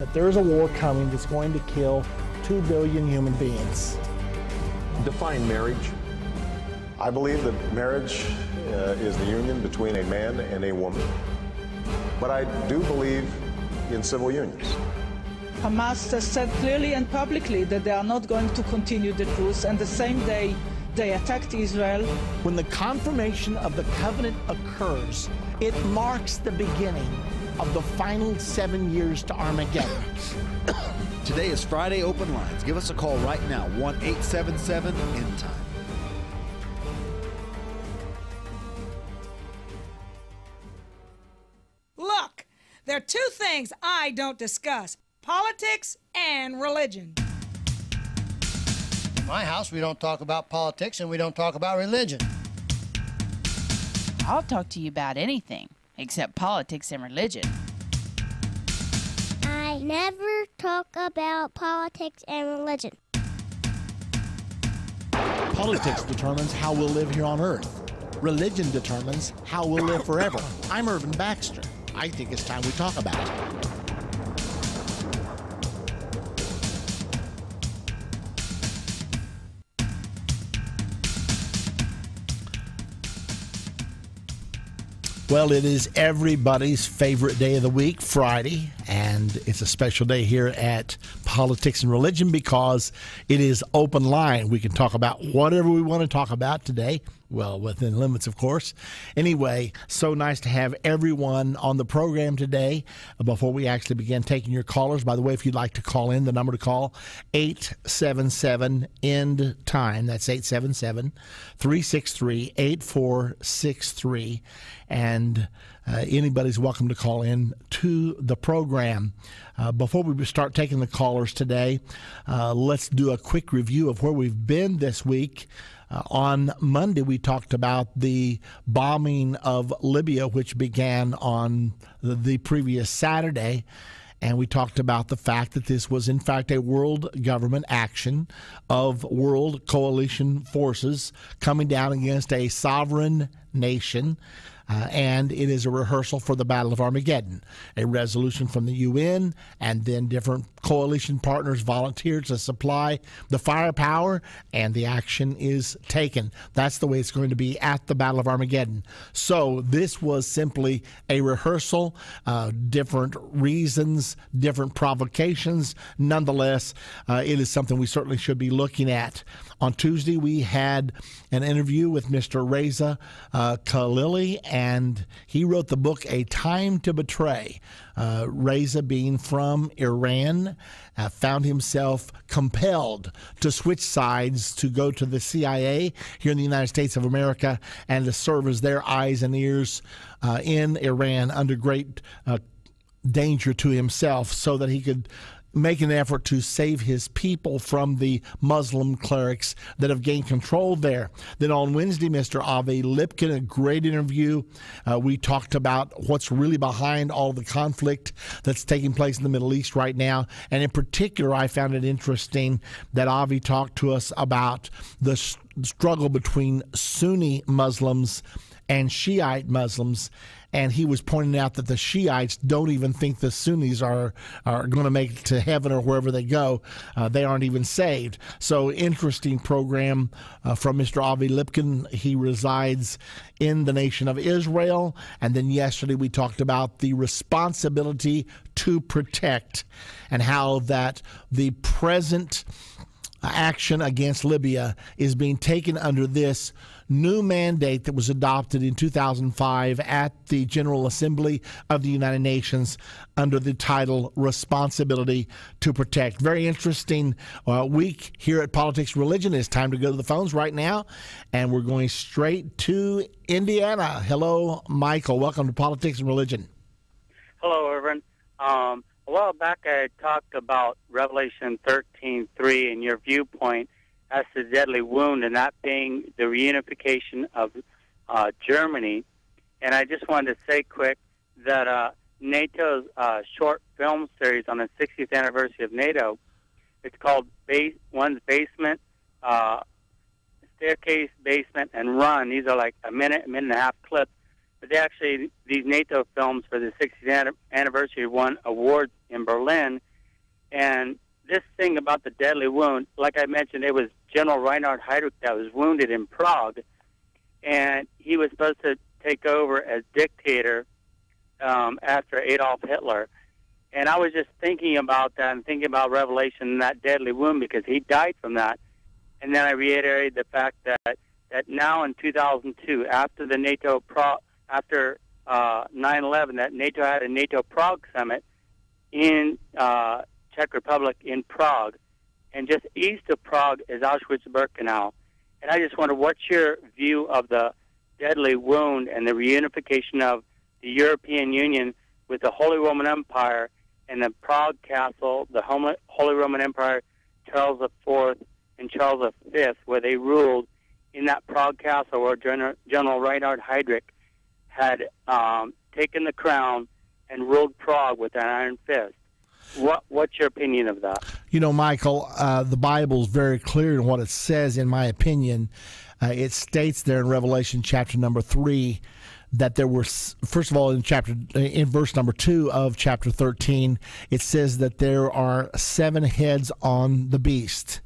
that there is a war coming that's going to kill 2 billion human beings. Define marriage. I believe that marriage is the union between a man and a woman. But I do believe in civil unions. Hamas has said clearly and publicly that they are not going to continue the truce, and the same day they attacked Israel. When the confirmation of the covenant occurs, it marks the beginning of the final 7 years to Armageddon. Today is Friday Open Lines. Give us a call right now, 1-877-ENDTIME. Look, there are two things I don't discuss: politics and religion. In my house, we don't talk about politics and we don't talk about religion. I'll talk to you about anything except politics and religion. I never talk about politics and religion. Politics determines how we'll live here on earth. Religion determines how we'll live forever. I'm Irvin Baxter. I think it's time we talk about it. Well, it is everybody's favorite day of the week, Friday, and it's a special day here at Politics and Religion because it is open line. We can talk about whatever we want to talk about today. Well, within limits, of course. Anyway, so nice to have everyone on the program today. Before we actually begin taking your callers, by the way, if you'd like to call in, the number to call, 877-END-TIME. That's 877-363-8463. And anybody's welcome to call in to the program. Before we start taking the callers today, let's do a quick review of where we've been this week. On Monday, we talked about the bombing of Libya, which began on the previous Saturday. And we talked about the fact that this was, in fact, a world government action of world coalition forces coming down against a sovereign nation. And it is a rehearsal for the Battle of Armageddon, a resolution from the UN, and then different coalition partners volunteered to supply the firepower, and the action is taken. That's the way it's going to be at the Battle of Armageddon. So this was simply a rehearsal, different reasons, different provocations. Nonetheless, it is something we certainly should be looking at. On Tuesday, we had an interview with Mr. Reza Khalili, and he wrote the book A Time to Betray. Reza, being from Iran, found himself compelled to switch sides to go to the CIA here in the United States of America and to serve as their eyes and ears in Iran under great danger to himself so that he could make an effort to save his people from the Muslim clerics that have gained control there. Then on Wednesday, Mr. Avi Lipkin, a great interview. We talked about what's really behind all the conflict that's taking place in the Middle East right now. And in particular, I found it interesting that Avi talked to us about the struggle between Sunni Muslims and Shiite Muslims. And he was pointing out that the Shiites don't even think the Sunnis are going to make it to heaven or wherever they go. They aren't even saved. So interesting program from Mr. Avi Lipkin. He resides in the nation of Israel. And then yesterday we talked about the responsibility to protect and how that the present action against Libya is being taken under this new mandate that was adopted in 2005 at the General Assembly of the United Nations under the title Responsibility to Protect. Very interesting week here at Politics and Religion. It's time to go to the phones right now, and we're going straight to Indiana. Hello, Michael. Welcome to Politics and Religion. Hello, Irvin. A while back I talked about Revelation 13:3 and your viewpoint as the deadly wound, and that being the reunification of Germany. And I just wanted to say quick that NATO's short film series on the 60th anniversary of NATO, it's called One's Basement, Staircase, Basement, and Run. These are like a minute and a half clips. but they actually, these NATO films for the 60th anniversary won awards in Berlin. And this thing about the deadly wound, like I mentioned, it was General Reinhard Heydrich that was wounded in Prague, and he was supposed to take over as dictator after Adolf Hitler. And I was just thinking about that and thinking about Revelation and that deadly wound, because he died from that. And then I reiterated the fact that now in 2002, after the NATO after 9/11, that NATO had a NATO Prague summit in Czech Republic in Prague, and just east of Prague is Auschwitz-Birkenau. And I just wonder, what's your view of the deadly wound and the reunification of the European Union with the Holy Roman Empire and the Prague Castle, the Holy Roman Empire, Charles IV and Charles V, where they ruled in that Prague Castle, where General Reinhard Heydrich had taken the crown and ruled Prague with an iron fist. What's your opinion of that? You know, Michael, the Bible's very clear in what it says, in my opinion. It states there in Revelation chapter number 3 that there were, first of all, in verse number 2 of chapter 13, it says that there are 7 heads on the beast.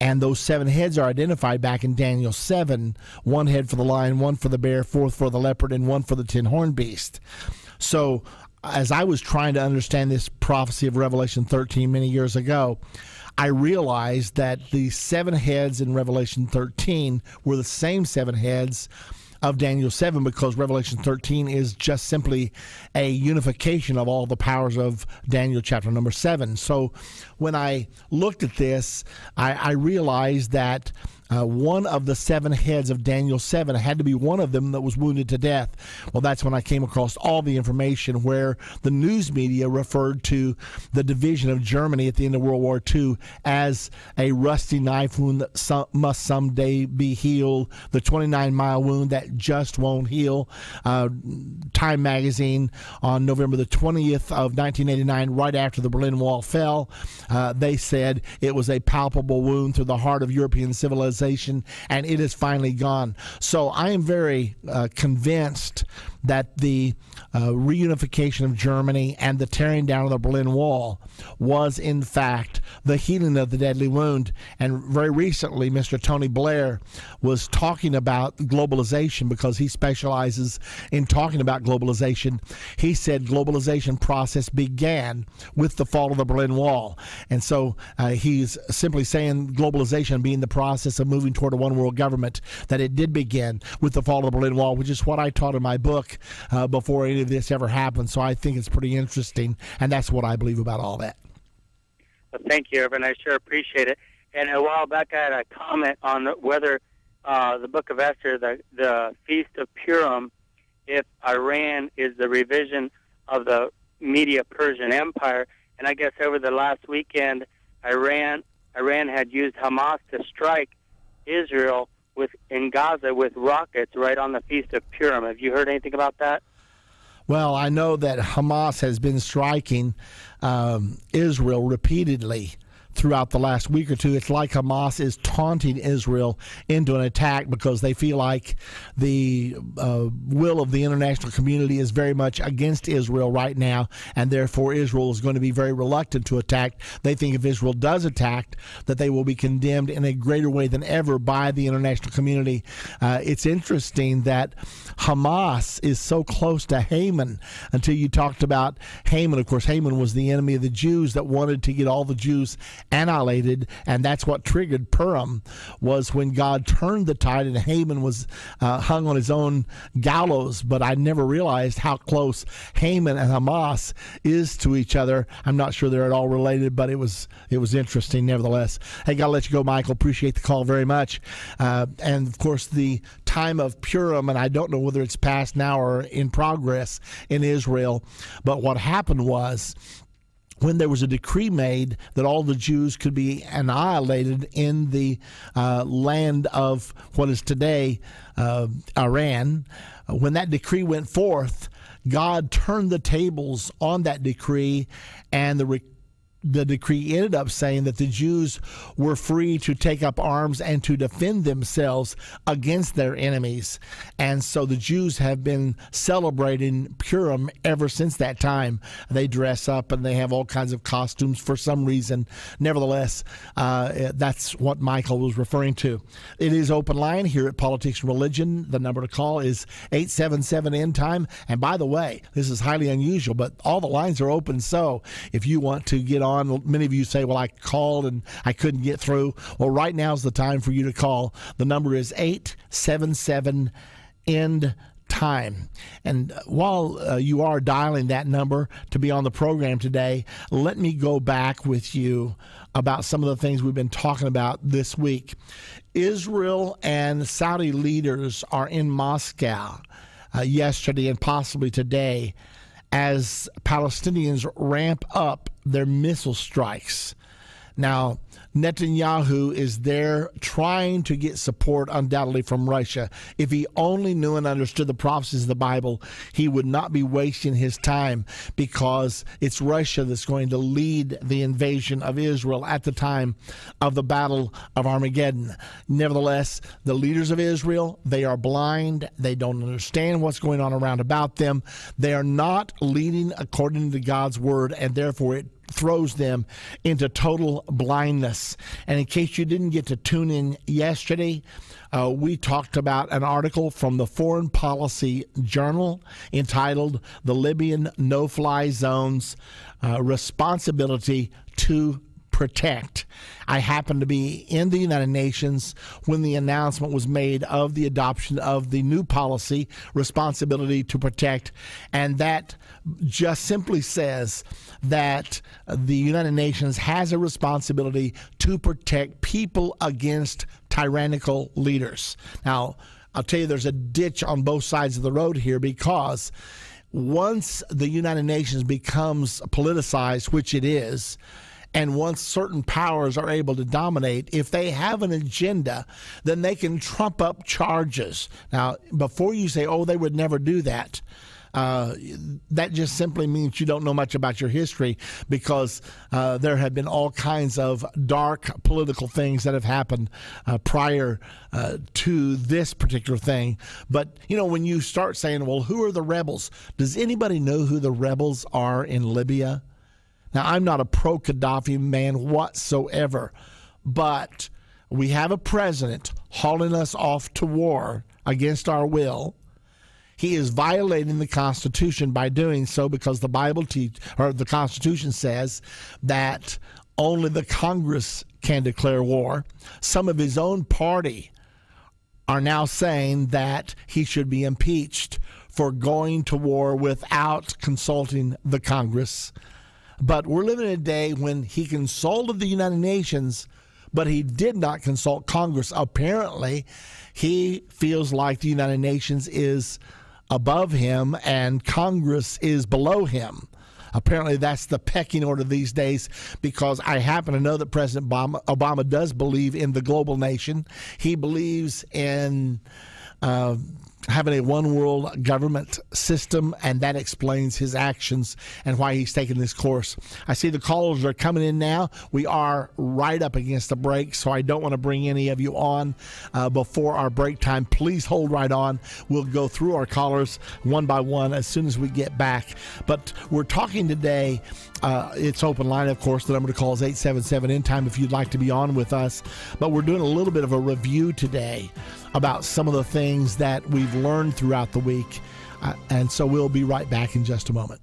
And those 7 heads are identified back in Daniel 7, 1 head for the lion, 1 for the bear, 4 for the leopard, and 1 for the 10-horned beast. So as I was trying to understand this prophecy of Revelation 13 many years ago, I realized that the 7 heads in Revelation 13 were the same 7 heads of Daniel 7, because Revelation 13 is just simply a unification of all the powers of Daniel chapter number 7. So when I looked at this, I realized that one of the 7 heads of Daniel 7 had to be one of them that was wounded to death. Well, that's when I came across all the information where the news media referred to the division of Germany at the end of World War II as a rusty knife wound that must someday be healed, the 29-mile wound that just won't heal. Time magazine on November the 20th of 1989, right after the Berlin Wall fell, they said it was a palpable wound through the heart of European civilization, and it is finally gone. So I am very convinced that the reunification of Germany and the tearing down of the Berlin Wall was, in fact, the healing of the deadly wound. And very recently, Mr. Tony Blair was talking about globalization, because he specializes in talking about globalization. He said globalization process began with the fall of the Berlin Wall. And so he's simply saying globalization being the process of moving toward a one-world government, that it did begin with the fall of the Berlin Wall, which is what I taught in my book before any of this ever happened. So I think it's pretty interesting, and that's what I believe about all that. Well, thank you, Irvin. I sure appreciate it. And a while back, I had a comment on whether the book of Esther, the Feast of Purim, if Iran is the revision of the Medo-Persian Empire. And I guess over the last weekend, Iran had used Hamas to strike Israel in Gaza with rockets right on the Feast of Purim. Have you heard anything about that? Well, I know that Hamas has been striking Israel repeatedly throughout the last week or two. It's like Hamas is taunting Israel into an attack because they feel like the will of the international community is very much against Israel right now, and therefore Israel is going to be very reluctant to attack. They think if Israel does attack, that they will be condemned in a greater way than ever by the international community. It's interesting that Hamas is so close to Haman until you talked about Haman. Of course, Haman was the enemy of the Jews that wanted to get all the Jews annihilated, and that's what triggered Purim, was when God turned the tide and Haman was hung on his own gallows. But I never realized how close Haman and Hamas is to each other. I'm not sure they're at all related, but it was interesting nevertheless. Hey, gotta let you go, Michael. Appreciate the call very much. And of course, the time of Purim, and I don't know whether it's past now or in progress in Israel, but what happened was, when there was a decree made that all the Jews could be annihilated in the land of what is today Iran, when that decree went forth, God turned the tables on that decree, and the the decree ended up saying that the Jews were free to take up arms and to defend themselves against their enemies. And so the Jews have been celebrating Purim ever since that time. They dress up and they have all kinds of costumes for some reason. Nevertheless, that's what Michael was referring to. It is open line here at Politics and Religion. The number to call is 877 End Time. And by the way, this is highly unusual, but all the lines are open. So if you want to get on, many of you say, well, I called and I couldn't get through. Well, right now is the time for you to call. The number is 877 End Time. And while you are dialing that number to be on the program today, let me go back with you about some of the things we've been talking about this week. Israel and Saudi leaders are in Moscow yesterday and possibly today as Palestinians ramp up their missile strikes. Now, Netanyahu is there trying to get support undoubtedly from Russia. If he only knew and understood the prophecies of the Bible, he would not be wasting his time, because it's Russia that's going to lead the invasion of Israel at the time of the Battle of Armageddon. Nevertheless, the leaders of Israel, they are blind. They don't understand what's going on around about them. They are not leading according to God's word, and therefore it throws them into total blindness. And in case you didn't get to tune in yesterday, we talked about an article from the Foreign Policy Journal entitled "The Libyan No-Fly Zone's Responsibility to Protect." I happened to be in the United Nations when the announcement was made of the adoption of the new policy, Responsibility to Protect, and that just simply says that the United Nations has a responsibility to protect people against tyrannical leaders. Now, I'll tell you, there's a ditch on both sides of the road here, because once the United Nations becomes politicized, which it is, and once certain powers are able to dominate, if they have an agenda, then they can trump up charges. Now, before you say, oh, they would never do that, that just simply means you don't know much about your history, because there have been all kinds of dark political things that have happened prior to this particular thing. But, you know, when you start saying, well, who are the rebels? Does anybody know who the rebels are in Libya? Now, I'm not a pro-Gaddafi man whatsoever, but we have a president hauling us off to war against our will. He is violating the Constitution by doing so, because the Bible the Constitution says that only the Congress can declare war. Some of his own party are now saying that he should be impeached for going to war without consulting the Congress. But we're living in a day when he consulted the United Nations, but he did not consult Congress. Apparently, he feels like the United Nations is above him and Congress is below him. Apparently, that's the pecking order these days, because I happen to know that President Obama does believe in the global nation. He believes in having a one world government system, and that explains his actions and why he's taking this course. I see the callers are coming in now. We are right up against the break, so I don't want to bring any of you on before our break time. Please hold right on. We'll go through our callers one by one as soon as we get back. But we're talking today, it's open line, of course. The number to call is 877 End Time if you'd like to be on with us. But we're doing a little bit of a review today about some of the things that we've learned throughout the week. And so we'll be right back in just a moment.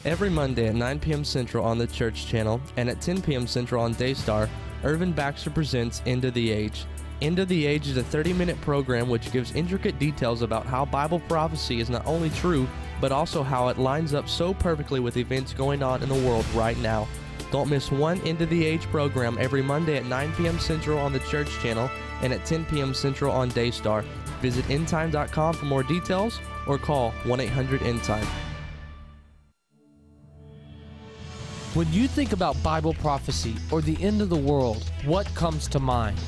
Every Monday at 9 p.m. Central on the Church Channel and at 10 p.m. Central on Daystar, Irvin Baxter presents End of the Age. End of the Age is a 30-minute program which gives intricate details about how Bible prophecy is not only true, but also how it lines up so perfectly with events going on in the world right now. Don't miss one End of the Age program every Monday at 9 p.m. Central on the Church Channel and at 10 p.m. Central on Daystar. Visit endtime.com for more details or call 1-800-ENDTIME. When you think about Bible prophecy or the end of the world, what comes to mind?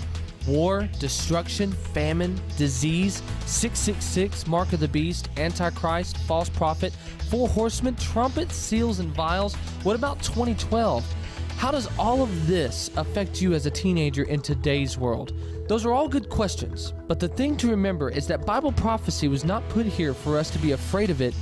war, destruction, famine, disease, 666, mark of the beast, antichrist, false prophet, 4 horsemen, trumpets, seals, and vials. What about 2012? How does all of this affect you as a teenager in today's world? Those are all good questions, but the thing to remember is that Bible prophecy was not put here for us to be afraid of it.